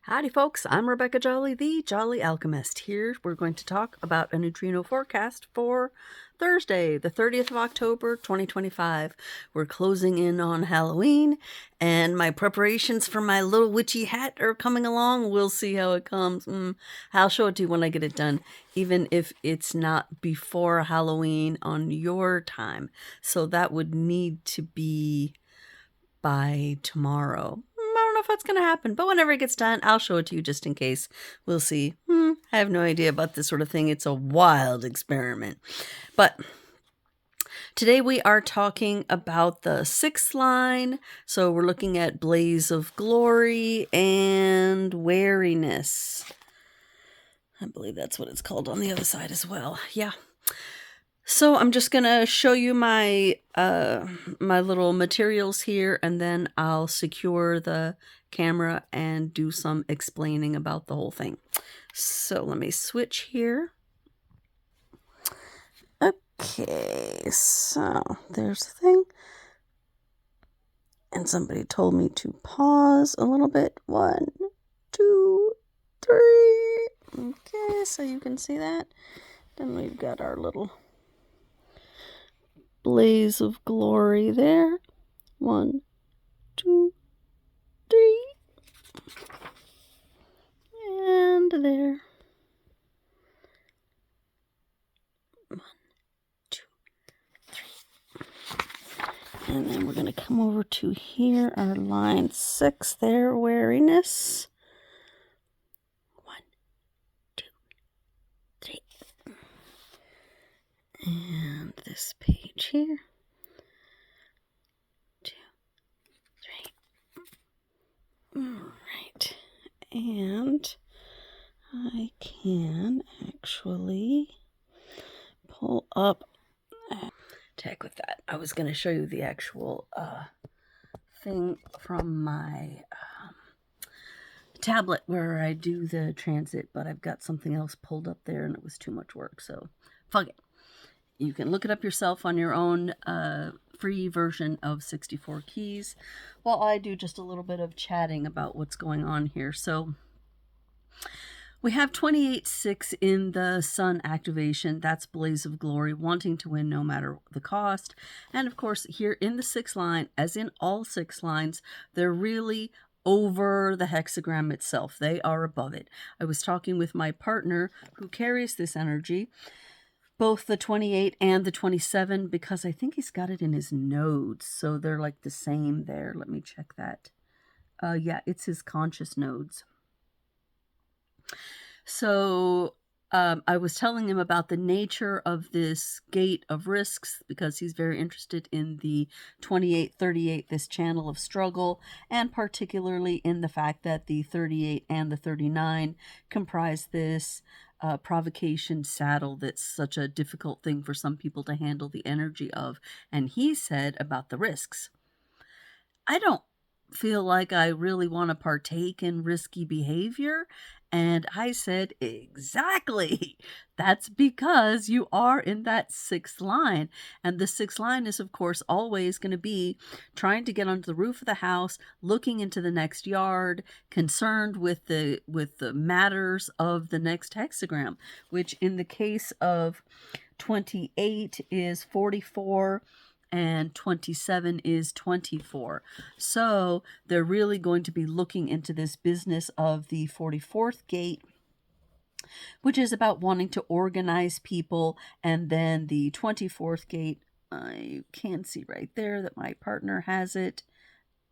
Howdy folks, I'm Rebecca Jolly, the Jolly Alchemist. Here we're going to talk about a neutrino forecast for Thursday, the 30th of October, 2025. We're closing in on Halloween, and my preparations for my little witchy hat are coming along. We'll see how it comes. I'll show it to you when I get it done, even if it's not before Halloween on your time. So that would need to be by tomorrow. I don't know if that's going to happen, but whenever it gets done, I'll show it to you just in case. We'll see. I have no idea about this sort of thing. It's a wild experiment. But today we are talking about the sixth line. So we're looking at blaze of glory and wariness. I believe that's what it's called on the other side as well. Yeah. So I'm just going to show you my my little materials here, and then I'll secure the camera and do some explaining about the whole thing. So let me switch here. Okay, so there's the thing. And somebody told me to pause a little bit. 1, 2, 3. Okay, so you can see that. Then we've got our little blaze of glory there. 1, 2, 3. And there. 1, 2, 3. And then we're going to come over to here, our line 6 there, wariness. 1, 2, 3. And this page here. 2, 3. Alright. And I can actually pull up. To heck with that. I was going to show you the actual thing from my tablet where I do the transit, but I've got something else pulled up there and it was too much work, so fuck it. You can look it up yourself on your own free version of 64 keys, while I do just a little bit of chatting about what's going on here. So we have 28-6 in the sun activation. That's blaze of glory, wanting to win no matter the cost. And of course, here in the 6th line, as in all 6 lines, they're really over the hexagram itself. They are above it. I was talking with my partner who carries this energy, both the 28 and the 27, because I think he's got it in his nodes. So they're like the same there. Let me check that. Yeah, it's his conscious nodes. So I was telling him about the nature of this gate of risks, because he's very interested in the 28-38, this channel of struggle, and particularly in the fact that the 38 and the 39 comprise this provocation saddle that's such a difficult thing for some people to handle the energy of. And he said about the risks, I don't feel like I really want to partake in risky behavior. And I said, exactly. That's because you are in that 6th line. And the 6th line is, of course, always going to be trying to get onto the roof of the house, looking into the next yard, concerned with the matters of the next hexagram, which in the case of 28 is 44. And 27 is 24. So they're really going to be looking into this business of the 44th gate, which is about wanting to organize people. And then the 24th gate, you can see right there that my partner has it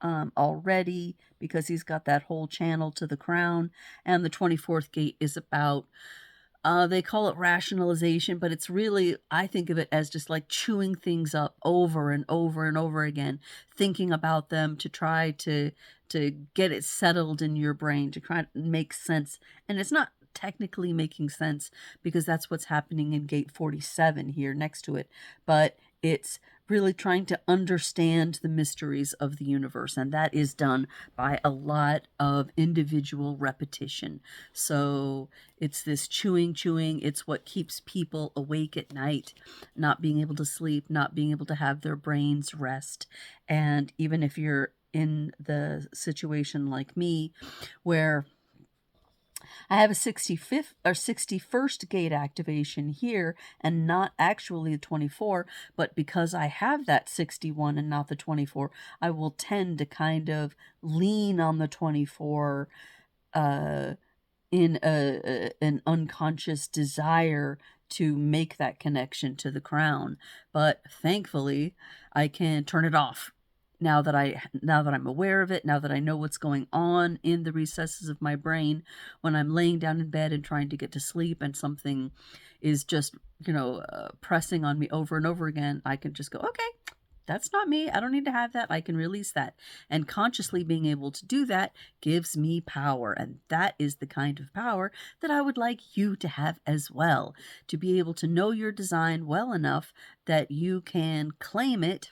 already, because he's got that whole channel to the crown. And the 24th gate is about they call it rationalization, but it's really, I think of it as just like chewing things up over and over and over again, thinking about them to try to get it settled in your brain, to try to make sense. And it's not technically making sense, because that's what's happening in gate 47 here next to it, but it's really trying to understand the mysteries of the universe, and that is done by a lot of individual repetition. So it's this chewing. It's what keeps people awake at night, not being able to sleep, not being able to have their brains rest. And even if you're in the situation like me, where I have a 65th or 61st gate activation here and not actually the 24, but because I have that 61 and not the 24, I will tend to kind of lean on the 24 uh, in an unconscious desire to make that connection to the crown. But thankfully, I can turn it off now that I'm aware of it, now that I know what's going on in the recesses of my brain when I'm laying down in bed and trying to get to sleep and something is just, pressing on me over and over again. I can just go, okay, that's not me. I don't need to have that. I can release that. And consciously being able to do that gives me power. And that is the kind of power that I would like you to have as well. To be able to know your design well enough that you can claim it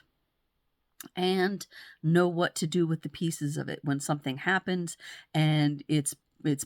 and know what to do with the pieces of it when something happens and it's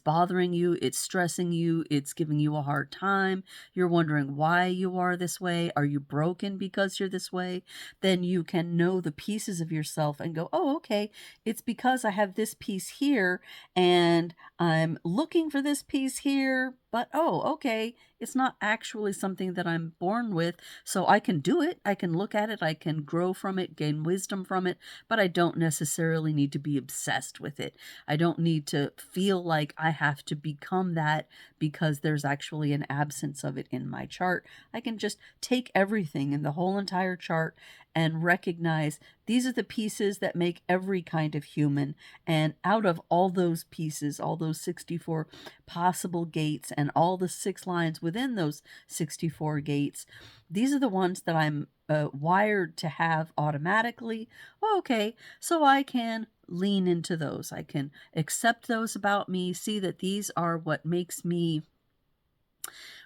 bothering you, it's stressing you, it's giving you a hard time, you're wondering why you are this way, are you broken because you're this way, then you can know the pieces of yourself and go, oh, okay, it's because I have this piece here and I'm looking for this piece here, but oh, okay, it's not actually something that I'm born with, so I can do it, I can look at it, I can grow from it, gain wisdom from it, but I don't necessarily need to be obsessed with it. I don't need to feel like I have to become that because there's actually an absence of it in my chart. I can just take everything in the whole entire chart and recognize these are the pieces that make every kind of human. And out of all those pieces, all those 64 possible gates and all the 6 lines within those 64 gates, these are the ones that I'm wired to have automatically. Okay, so I can lean into those. I can accept those about me, see that these are what makes me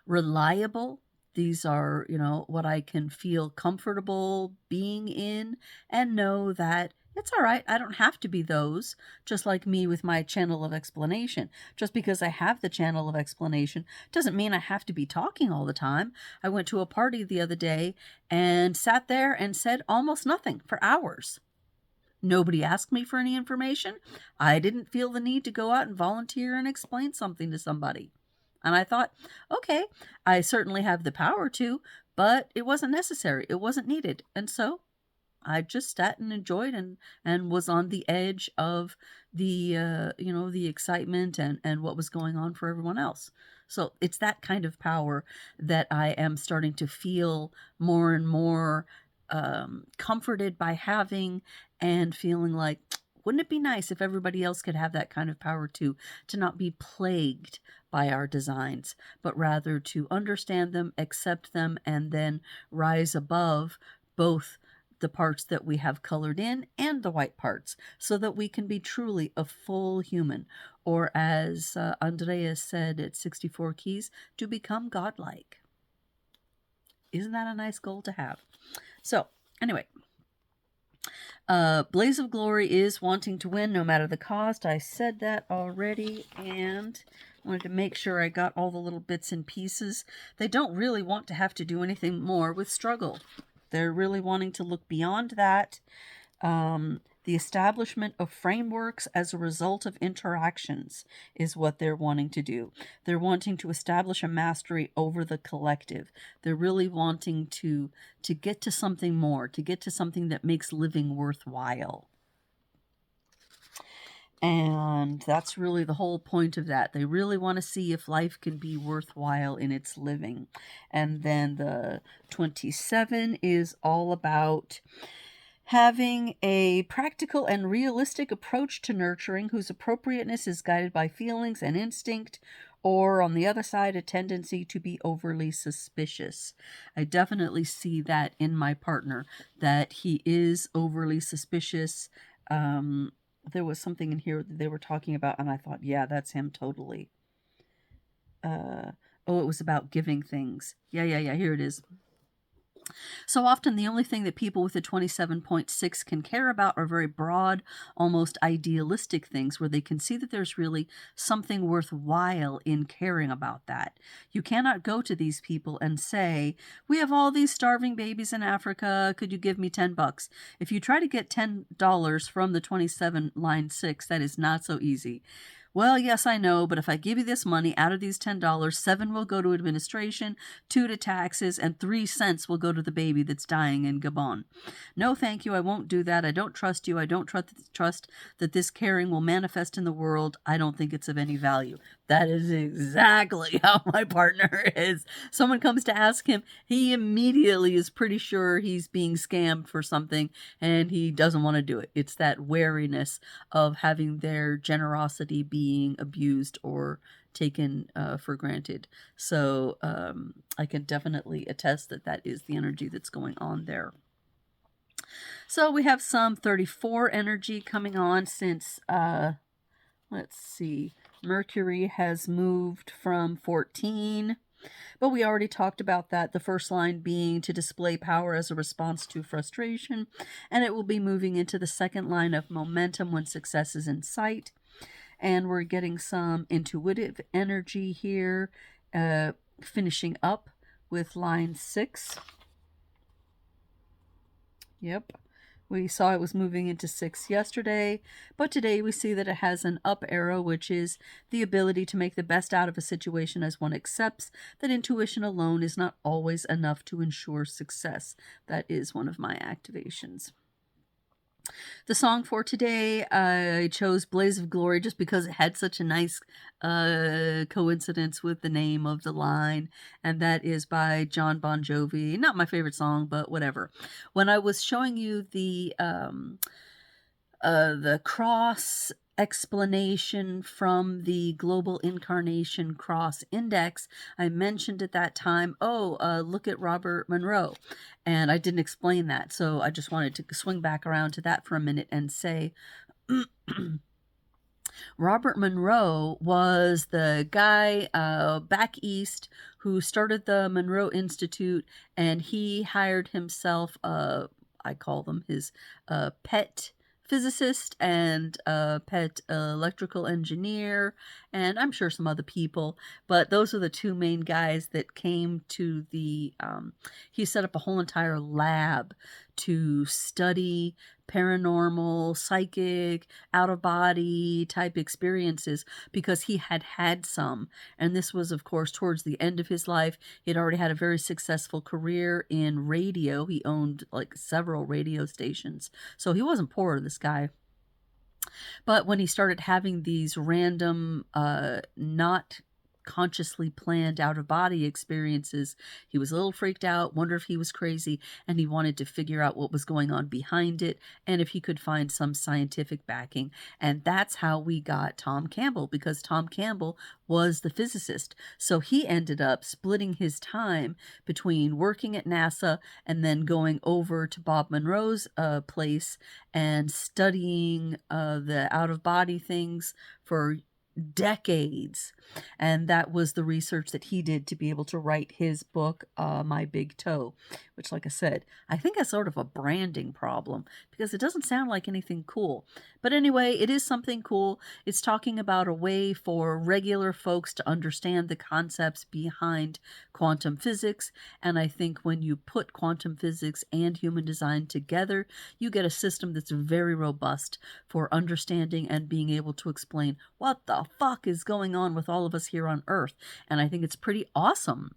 reliable. These are, what I can feel comfortable being in and know that it's all right. I don't have to be those, just like me with my channel of explanation. Just because I have the channel of explanation doesn't mean I have to be talking all the time. I went to a party the other day and sat there and said almost nothing for hours. Nobody asked me for any information. I didn't feel the need to go out and volunteer and explain something to somebody. And I thought, okay, I certainly have the power to, but it wasn't necessary. It wasn't needed. And so I just sat and enjoyed and was on the edge of the the excitement and what was going on for everyone else. So it's that kind of power that I am starting to feel more and more comforted by having and feeling like, wouldn't it be nice if everybody else could have that kind of power too, to not be plagued by our designs, but rather to understand them, accept them, and then rise above both the parts that we have colored in and the white parts so that we can be truly a full human, or as Andreas said at 64 Keys, to become godlike. Isn't that a nice goal to have? So anyway, Blaze of Glory is wanting to win no matter the cost. I said that already, and wanted to make sure I got all the little bits and pieces. They don't really want to have to do anything more with struggle. They're really wanting to look beyond that. The establishment of frameworks as a result of interactions is what they're wanting to do. They're wanting to establish a mastery over the collective. They're really wanting to get to something more, to get to something that makes living worthwhile. And that's really the whole point of that. They really want to see if life can be worthwhile in its living. And then the 27 is all about having a practical and realistic approach to nurturing whose appropriateness is guided by feelings and instinct, or on the other side, a tendency to be overly suspicious. I definitely see that in my partner, that he is overly suspicious. There was something in here that they were talking about, and I thought, yeah, that's him totally. It was about giving things. Yeah, here it is. So often the only thing that people with a 27.6 can care about are very broad, almost idealistic things where they can see that there's really something worthwhile in caring about that. You cannot go to these people and say, we have all these starving babies in Africa, could you give me $10? If you try to get $10 from the 27 line 6, that is not so easy. Well, yes, I know, but if I give you this money, out of these $10, 7 will go to administration, 2 to taxes, and 3 cents will go to the baby that's dying in Gabon. No, thank you, I won't do that. I don't trust you. I don't trust that this caring will manifest in the world. I don't think it's of any value. That is exactly how my partner is. Someone comes to ask him, he immediately is pretty sure he's being scammed for something, and he doesn't want to do it. It's that wariness of having their generosity being abused or taken for granted. So I can definitely attest that that is the energy that's going on there. So we have some 34 energy coming on since, let's see, Mercury has moved from 14. But we already talked about that, the first line being to display power as a response to frustration, and it will be moving into the second line of momentum when success is in sight. And we're getting some intuitive energy here, finishing up with line 6. Yep. We saw it was moving into 6 yesterday, but today we see that it has an up arrow, which is the ability to make the best out of a situation as one accepts that intuition alone is not always enough to ensure success. That is one of my activations. The song for today, I chose Blaze of Glory just because it had such a nice coincidence with the name of the line, and that is by John Bon Jovi. Not my favorite song, but whatever. When I was showing you the cross explanation from the Global Incarnation Cross Index, I mentioned at that time, look at Robert Monroe. And I didn't explain that, so I just wanted to swing back around to that for a minute and say, Robert Monroe was the guy back east who started the Monroe Institute, and he hired himself, I call them his pet physicist and pet electrical engineer, and I'm sure some other people, but those are the two main guys that came to the, he set up a whole entire lab to study paranormal, psychic, out-of-body type experiences because he had had some. And this was, of course, towards the end of his life. He had already had a very successful career in radio. He owned like several radio stations. So he wasn't poor, this guy. But when he started having these random, not consciously planned out-of-body experiences, he was a little freaked out, wondered if he was crazy, and he wanted to figure out what was going on behind it and if he could find some scientific backing. And that's how we got Tom Campbell, because Tom Campbell was the physicist. So he ended up splitting his time between working at NASA and then going over to Bob Monroe's place and studying the out-of-body things for decades. And that was the research that he did to be able to write his book, My Big Toe, which, like I said, I think is sort of a branding problem because it doesn't sound like anything cool. But anyway, it is something cool. It's talking about a way for regular folks to understand the concepts behind quantum physics. And I think when you put quantum physics and human design together, you get a system that's very robust for understanding and being able to explain what the fuck is going on with all of us here on Earth. And I think it's pretty awesome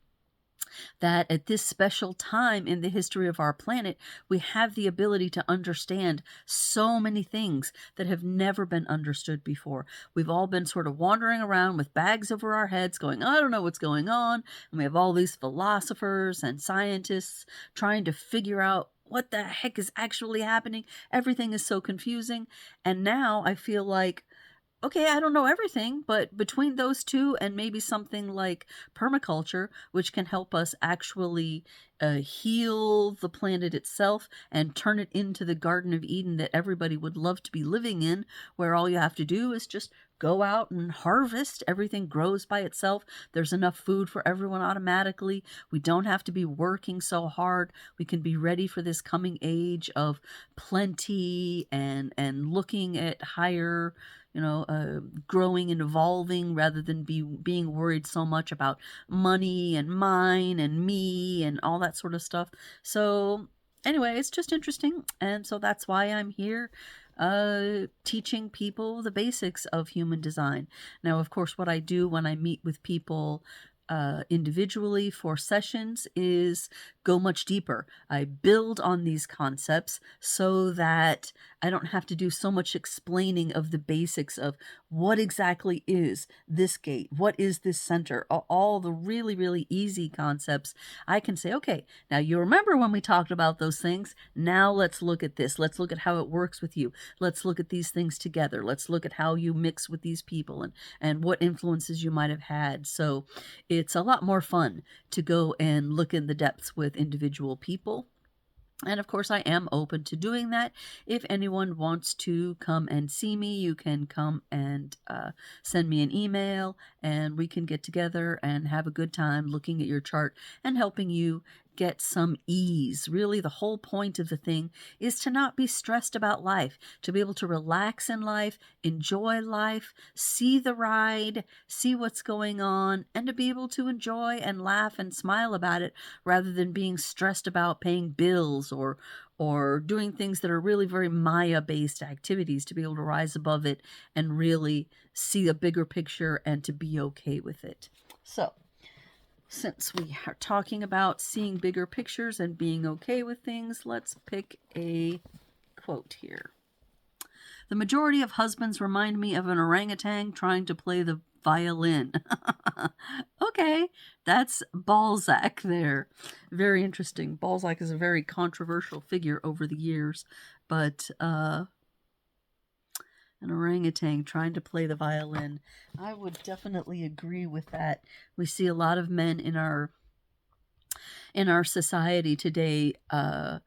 that at this special time in the history of our planet, we have the ability to understand so many things that have never been understood before. We've all been sort of wandering around with bags over our heads going, I don't know what's going on. And we have all these philosophers and scientists trying to figure out what the heck is actually happening. Everything is so confusing. And now I feel like, okay, I don't know everything, but between those two and maybe something like permaculture, which can help us actually heal the planet itself and turn it into the Garden of Eden that everybody would love to be living in, where all you have to do is just go out and harvest. Everything grows by itself. There's enough food for everyone automatically. We don't have to be working so hard. We can be ready for this coming age of plenty and looking at higher, growing and evolving rather than being worried so much about money and mine and me and all that sort of stuff. So anyway, it's just interesting. And so that's why I'm here. teaching people the basics of human design. Now, of course, what I do when I meet with people individually for sessions is go much deeper. I build on these concepts so that I don't have to do so much explaining of the basics of what exactly is this gate, what is this center, all the really, really easy concepts. I can say, okay, now you remember when we talked about those things. Now let's look at this. Let's look at how it works with you. Let's look at these things together. Let's look at how you mix with these people and what influences you might have had. So it's a lot more fun to go and look in the depths with individual people. And of course, I am open to doing that. If anyone wants to come and see me, you can come and send me an email, and we can get together and have a good time looking at your chart and helping you get some ease. Really, the whole point of the thing is to not be stressed about life, to be able to relax in life, enjoy life, see the ride, see what's going on, and to be able to enjoy and laugh and smile about it rather than being stressed about paying bills or doing things that are really very Maya-based activities, to be able to rise above it and really see a bigger picture and to be okay with it. So, since we are talking about seeing bigger pictures and being okay with things, let's pick a quote here. The majority of husbands remind me of an orangutan trying to play the violin. Okay, that's Balzac there. Very interesting. Balzac is a very controversial figure over the years, but an orangutan trying to play the violin. I would definitely agree with that. We see a lot of men in our society today, I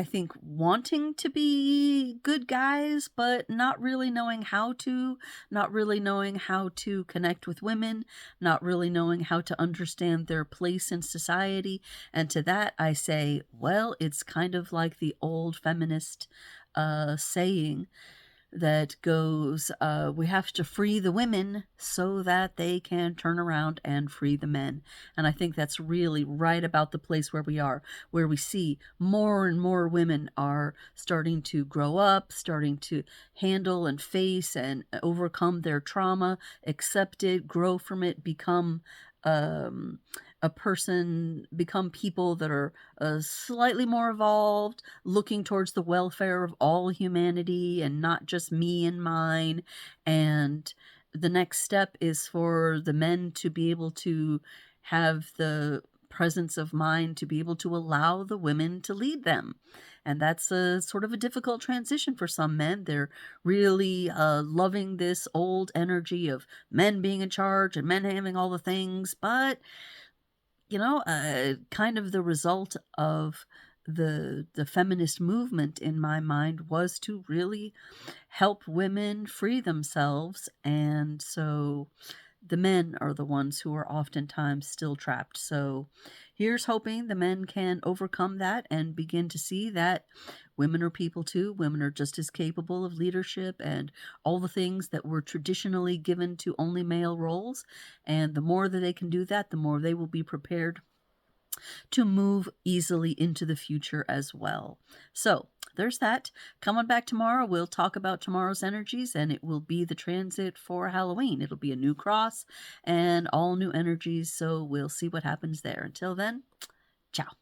think, wanting to be good guys, but not really knowing how to, not really knowing how to connect with women, not really knowing how to understand their place in society. And to that, I say, well, it's kind of like the old feminist saying that goes, we have to free the women so that they can turn around and free the men. And I think that's really right about the place where we are, where we see more and more women are starting to grow up, starting to handle and face and overcome their trauma, accept it, grow from it, become a person, become people that are slightly more evolved, looking towards the welfare of all humanity and not just me and mine. And the next step is for the men to be able to have the presence of mind to be able to allow the women to lead them. And that's a sort of a difficult transition for some men. They're really loving this old energy of men being in charge and men having all the things, but kind of the result of the feminist movement in my mind was to really help women free themselves. And so the men are the ones who are oftentimes still trapped. So here's hoping the men can overcome that and begin to see that women are people too. Women are just as capable of leadership and all the things that were traditionally given to only male roles. And the more that they can do that, the more they will be prepared to move easily into the future as well. So there's that. Come on back tomorrow. We'll talk about tomorrow's energies, and it will be the transit for Halloween. It'll be a new cross and all new energies. So we'll see what happens there. Until then, ciao.